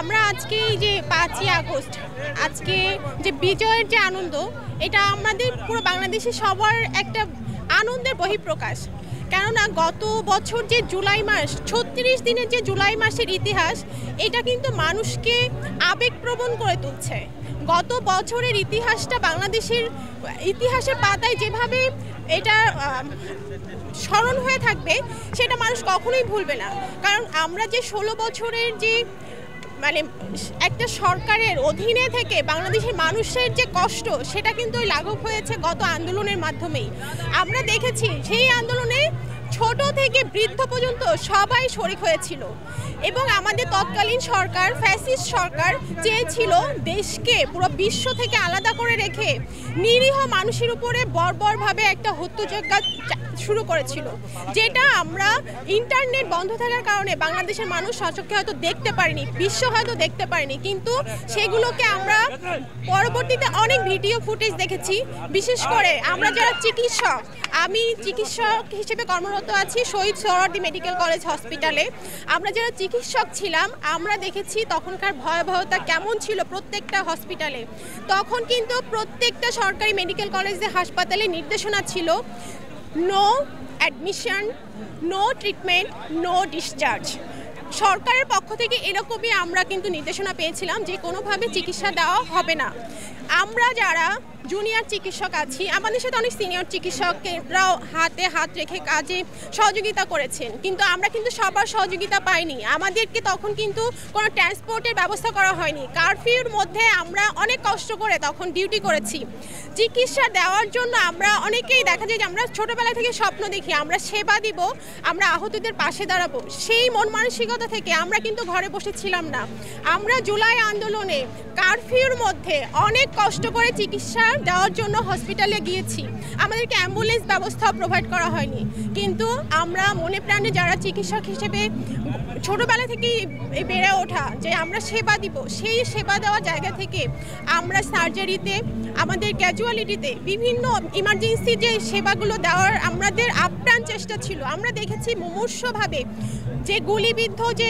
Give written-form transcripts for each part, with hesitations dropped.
আমরা আজকে এই যে 5ই আগস্ট আজকে যে বিজয়ের যে আনন্দ, এটা আমাদের পুরো বাংলাদেশে সবার একটা আনন্দের বহিঃপ্রকাশ। কেননা গত বছর যে জুলাই মাস 36 দিনের যে জুলাই মাসের ইতিহাস, এটা কিন্তু মানুষকে আবেগপ্রবণ করে তুলছে। গত বছরের ইতিহাসটা বাংলাদেশের ইতিহাসের পাতায় যেভাবে এটা স্মরণ হয়ে থাকবে, সেটা মানুষ কখনোই ভুলবে না। কারণ আমরা যে 16 বছরের যে মানে একটা সরকারের অধীনে থেকে বাংলাদেশের মানুষের যে কষ্ট, সেটা কিন্তু লাঘব হয়েছে গত আন্দোলনের মাধ্যমেই। আমরা দেখেছি সেই আন্দোলনে ছোট থেকে বৃদ্ধ পর্যন্ত সবাই শরিক হয়েছিল এবং আমাদের তৎকালীন সরকার, ফ্যাসিস্ট সরকার, চেয়েছিল দেশকে পুরো বিশ্ব থেকে আলাদা করে রেখে নিরীহ মানুষের উপরে বর্বরভাবে একটা হত্যাযজ্ঞ শুরু করেছিল, যেটা আমরা ইন্টারনেট বন্ধ থাকার কারণে বাংলাদেশের মানুষ সচক্ষে হয়তো দেখতে পারিনি, বিশ্ব হয়তো দেখতে পারিনি, কিন্তু সেগুলোকে আমরা পরবর্তীতে অনেক ভিডিও ফুটেজ দেখেছি। বিশেষ করে আমরা যারা চিকিৎসক, আমি চিকিৎসক হিসেবে কর্মরত আছি শহীদ সোহরাওয়ার্দী মেডিকেল কলেজ হসপিটালে। আমরা যারা চিকিৎসক ছিলাম, আমরা দেখেছি তখনকার ভয়াবহতা কেমন ছিল প্রত্যেকটা হসপিটালে। তখন কিন্তু প্রত্যেকটা সরকারি মেডিকেল কলেজে হাসপাতালে নির্দেশনা ছিল no admission, no treatment, no discharge. সরকারের পক্ষ থেকে এরকমই আমরা কিন্তু নির্দেশনা পেয়েছিলাম যে কোনোভাবে চিকিৎসা দেওয়া হবে না। আমরা যারা জুনিয়র চিকিৎসক আছি, আমাদের সাথে অনেক সিনিয়র চিকিৎসকরাও হাতে হাত রেখে কাজে সহযোগিতা করেছেন, কিন্তু আমরা কিন্তু সবার সহযোগিতা পাইনি। আমাদেরকে তখন কিন্তু কোনো ট্রান্সপোর্টের ব্যবস্থা করা হয়নি। কারফিউর মধ্যে আমরা অনেক কষ্ট করে তখন ডিউটি করেছি। চিকিৎসা দেওয়ার জন্য আমরা অনেকেই দেখা যায় যে আমরা ছোটোবেলা থেকে স্বপ্ন দেখি আমরা সেবা দিব, আমরা আহতদের পাশে দাঁড়াবো। সেই মন মানসিকতা থেকে আমরা কিন্তু ঘরে বসেছিলাম না। আমরা জুলাই আন্দোলনে কারফিউর মধ্যে অনেক কষ্ট করে চিকিৎসা দেওয়ার জন্য হসপিটালে গিয়েছি। আমাদেরকে অ্যাম্বুলেন্স ব্যবস্থা প্রোভাইড করা হয়নি, কিন্তু আমরা মনে প্রাণে যারা চিকিৎসক হিসেবে ছোটোবেলা থেকেই বেড়ে ওঠা যে আমরা সেবা দিব, সেই সেবা দেওয়ার জায়গা থেকে আমরা সার্জারিতে, আমাদের ক্যাজুয়ালিটিতে, বিভিন্ন ইমার্জেন্সি যে সেবাগুলো দেওয়ার আমাদের আপ্রাণ চেষ্টা ছিল। আমরা দেখেছি মুমূর্ষভাবে যে গুলিবিদ্ধ, যে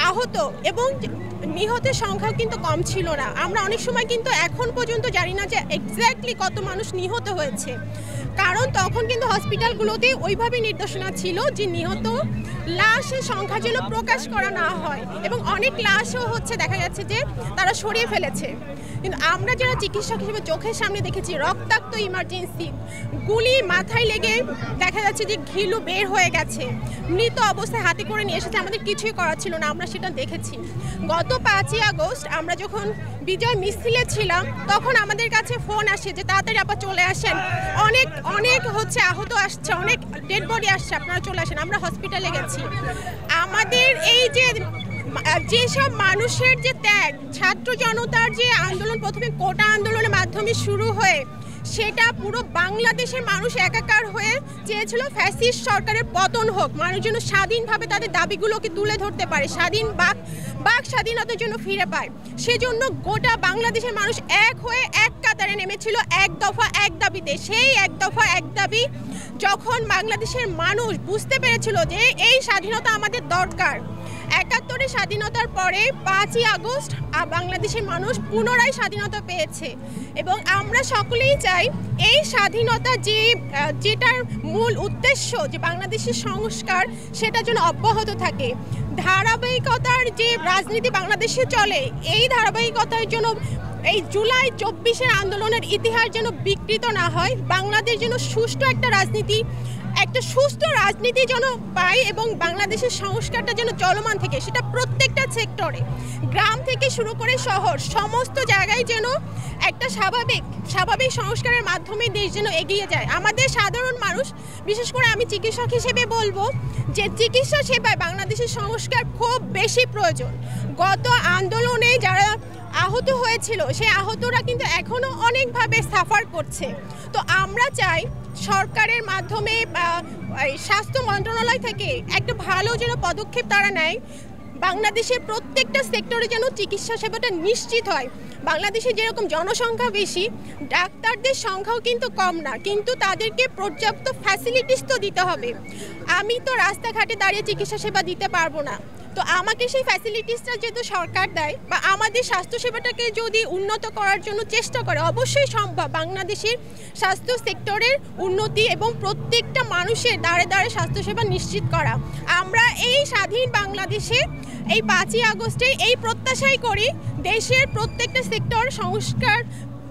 আহত এবং নিহতের সংখ্যাও কিন্তু কম ছিল না। আমরা অনেক সময় কিন্তু এখন পর্যন্ত জানি না যে এক্স্যাক্টলি কত মানুষ নিহত হয়েছে, কারণ তখন কিন্তু হসপিটালগুলোতে ওইভাবে নির্দেশনা ছিল যে নিহত লাশের সংখ্যা যেন প্রকাশ করা না হয়, এবং অনেক লাশও হচ্ছে দেখা যাচ্ছে যে তারা সরিয়ে ফেলেছে। কিন্তু আমরা যারা চিকিৎসক হিসেবে চোখের সামনে দেখেছি রক্তাক্ত ইমার্জেন্সি, গুলি মাথায় লেগে দেখা যাচ্ছে যে ঘিলু বের হয়ে গেছে, মৃত অবস্থায় হাতে করে নিয়ে এসেছে, আমাদের কিছুই করার ছিল না, আমরা সেটা দেখেছি। গত 5ই আগস্ট আমরা যখন বিজয় মিছিলে ছিলাম, তখন আমাদের কাছে ফোন আসে যে তাড়াতাড়ি আপা চলে আসেন, অনেক অনেক হচ্ছে আহত আসছে, অনেক ডেড বডি আসছে, আপনারা চলে আসেন। আমরা হসপিটালে গেছি। আমাদের এই যে যেসব মানুষের যে ত্যাগ, ছাত্র জনতার যে আন্দোলন প্রথমে কোটা আন্দোলনের মাধ্যমে শুরু হয়ে সেটা পুরো বাংলাদেশের মানুষ একাকার হয়ে চেয়েছিল ফ্যাসিস্ট সরকারের পতন হোক, মানুষ যেন স্বাধীনভাবে তাদের দাবিগুলোকে তুলে ধরতে পারে, স্বাধীন বাক স্বাধীনতার জন্য ফিরে পায়। সেজন্য গোটা বাংলাদেশের মানুষ এক হয়ে এক কাতারে নেমেছিল এক দফা এক দাবিতে। সেই এক দফা এক দাবি যখন বাংলাদেশের মানুষ বুঝতে পেরেছিল যে এই স্বাধীনতা আমাদের দরকার, ৭১ স্বাধীনতার পরে 5ই আগস্ট বাংলাদেশের মানুষ পুনরায় স্বাধীনতা পেয়েছে। এবং আমরা সকলেই চাই এই স্বাধীনতা যেটার মূল উদ্দেশ্য যে বাংলাদেশের সংস্কার, সেটা যেন অব্যাহত থাকে। ধারাবাহিকতার যে রাজনীতি বাংলাদেশে চলে, এই ধারাবাহিকতার জন্য এই জুলাই 24-এর আন্দোলনের ইতিহাস যেন বিকৃত না হয়। বাংলাদেশ যেন সুষ্ঠু একটা সুস্থ রাজনীতি যেন পায় এবং বাংলাদেশের সংস্কারটা যেন চলমান থাকে, সেটা প্রত্যেকটা সেক্টরে, গ্রাম থেকে শুরু করে শহর, সমস্ত জায়গায় যেন একটা স্বাভাবিক সংস্কারের মাধ্যমে দেশ যেন এগিয়ে যায়। আমাদের সাধারণ মানুষ, বিশেষ করে আমি চিকিৎসক হিসেবে বলবো যে চিকিৎসা সেবায় বাংলাদেশের সংস্কার খুব বেশি প্রয়োজন। গত আন্দোলনে যারা আহত হয়েছিল, সেই আহতরা কিন্তু এখনও অনেকভাবে সাফার করছে। তো আমরা চাই সরকারের মাধ্যমে স্বাস্থ্য মন্ত্রণালয় থেকে একটা ভালো যেন পদক্ষেপ তারা নেয়, বাংলাদেশের প্রত্যেকটা সেক্টরে যেন চিকিৎসা সেবাটা নিশ্চিত হয়। বাংলাদেশে যেরকম জনসংখ্যা বেশি, ডাক্তারদের সংখ্যাও কিন্তু কম না, কিন্তু তাদেরকে পর্যাপ্ত ফ্যাসিলিটিস তো দিতে হবে। আমি তো রাস্তাঘাটে দাঁড়িয়ে চিকিৎসা সেবা দিতে পারবো না, তো আমাকে সেই ফ্যাসিলিটিসটা যেহেতু সরকার দেয় বা আমাদের স্বাস্থ্যসেবাটাকে যদি উন্নত করার জন্য চেষ্টা করে, অবশ্যই সম্ভব বাংলাদেশের স্বাস্থ্য সেক্টরের উন্নতি এবং প্রত্যেকটা মানুষের দাঁড়ে দাঁড়ে স্বাস্থ্যসেবা নিশ্চিত করা। আমরা এই স্বাধীন বাংলাদেশে এই 5ই আগস্টে এই প্রত্যাশাই করি দেশের প্রত্যেকটা সেক্টর সংস্কার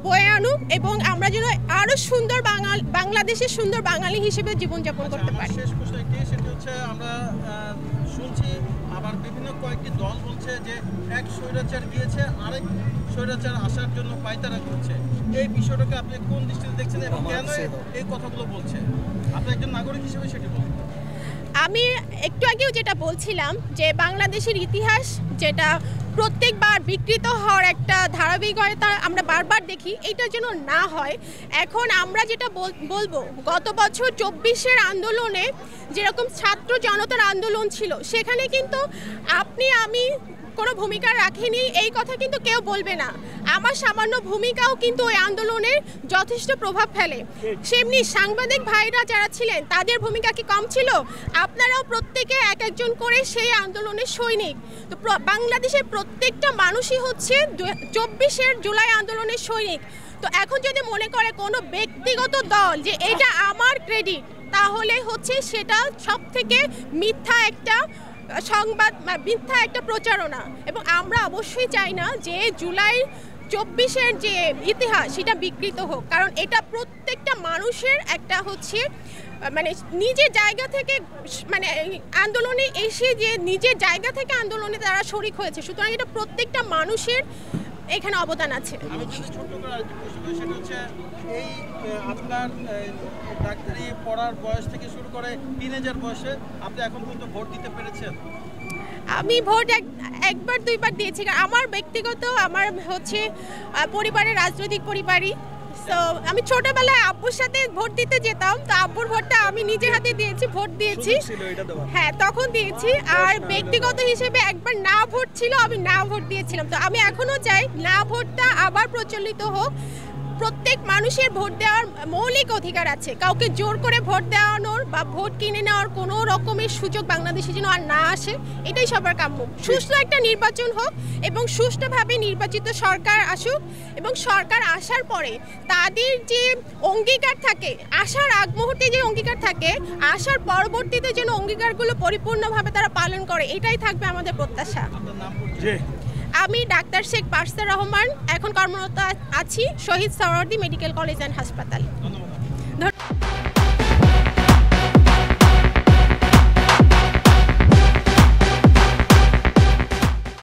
বয়ে আনুক এবং আমরা যেন আরও সুন্দর বাংলাদেশের সুন্দর বাঙালি হিসেবে জীবনযাপন করতে পারি। শেষ প্রশ্ন একটি, সেটি হচ্ছে আমরা শুনছি আবার বিভিন্ন কয়েকটি দল বলছে যে এক স্বৈরাচার গিয়েছে আরেক স্বৈরাচার আসার জন্য পায়তারা করছে। এই বিষয়টাকে আপনি কোন দৃষ্টিতে দেখছেন এবং কেন এই কথাগুলো বলছে? আপনি একজন নাগরিক হিসেবে সেটি বলুন। আমি একটু আগেও যেটা বলছিলাম যে বাংলাদেশের ইতিহাস যেটা প্রত্যেকবার বিকৃত হওয়ার একটা ধারাবাহিকতা আমরা বারবার দেখি, এটা যেন না হয়। এখন আমরা যেটা বলবো, গত বছর 24-এর আন্দোলনে যেরকম ছাত্র জনতার আন্দোলন ছিল, সেখানে কিন্তু আপনি আমি কোনো ভূমিকা রাখিনি এই কথা কিন্তু কেউ বলবে না। আমার সামান্য ভূমিকাও কিন্তু ওই আন্দোলনের যথেষ্ট প্রভাব ফেলে। সেমনি সাংবাদিক ভাইরা যারা ছিলেন তাদের ভূমিকা কি কম ছিল? আপনারাও প্রত্যেকে এক একজন করে সেই আন্দোলনের সৈনিক। তো বাংলাদেশের প্রত্যেকটা মানুষই হচ্ছে 24-এর জুলাই আন্দোলনের সৈনিক। তো এখন যদি মনে করে কোনো ব্যক্তিগত দল যে এটা আমার ক্রেডিট, তাহলে হচ্ছে সেটা সব থেকে মিথ্যা একটা সংবাদ, মিথ্যা একটা প্রচারণা। এবং আমরা অবশ্যই চাই না যে জুলাই 24-এর যে ইতিহাস সেটা বিকৃত হোক, কারণ এটা প্রত্যেকটা মানুষের একটা হচ্ছে মানে নিজের জায়গা থেকে মানে আন্দোলনে এসে যে নিজের জায়গা থেকে আন্দোলনে তারা শরিক হয়েছে, সুতরাং এটা প্রত্যেকটা মানুষের এখানে অবদান আছে। আমি যদি ছোট্ট করে আরেকটি প্রশ্ন করি, সেটা হচ্ছে এই আপনার ডাক্তারি পড়ার বয়স থেকে শুরু করে টিনেজার বয়সে আপনি এখন পর্যন্ত ভোট দিতে পেরেছেন? আমি ভোট একবার দুইবার দিয়েছি। আমার ব্যক্তিগত আমার হচ্ছে পরিবারের রাজনৈতিক পরিবারই, তো আমি ছোটবেলায় আব্বুর সাথে ভোট দিতে যেতাম, তো আব্বুর ভোটটা আমি নিজের হাতে দিয়েছি, ভোট দিয়েছি। হ্যাঁ, তখন দিয়েছি। আর ব্যক্তিগত হিসেবে একবার না ভোট ছিল, আমি না ভোট দিয়েছিলাম। তো আমি এখনো চাই না ভোটটা আবার প্রচলিত হোক। প্রত্যেক মানুষের ভোট দেওয়ার মৌলিক অধিকার আছে, কাউকে জোর করে ভোট দেওয়ানোর বা ভোট কিনে নেওয়ার কোনো রকমের সুযোগ বাংলাদেশে যেন আর না আসে, এটাই সবার কাম্য। সুষ্ঠু একটা নির্বাচন হোক এবং সুষ্ঠুভাবে নির্বাচিত সরকার আসুক, এবং সরকার আসার পরে তাদের যে অঙ্গীকার থাকে, আসার আগ মুহূর্তে যে অঙ্গীকার থাকে, আসার পরবর্তীতে যেন অঙ্গীকারগুলো পরিপূর্ণভাবে তারা পালন করে, এটাই থাকবে আমাদের প্রত্যাশা। আমি ডাক্তার শেখ পারসা রহমান, এখন কর্মরত আছি Shaheed Suhrawardy medical college and হাসপাতাল।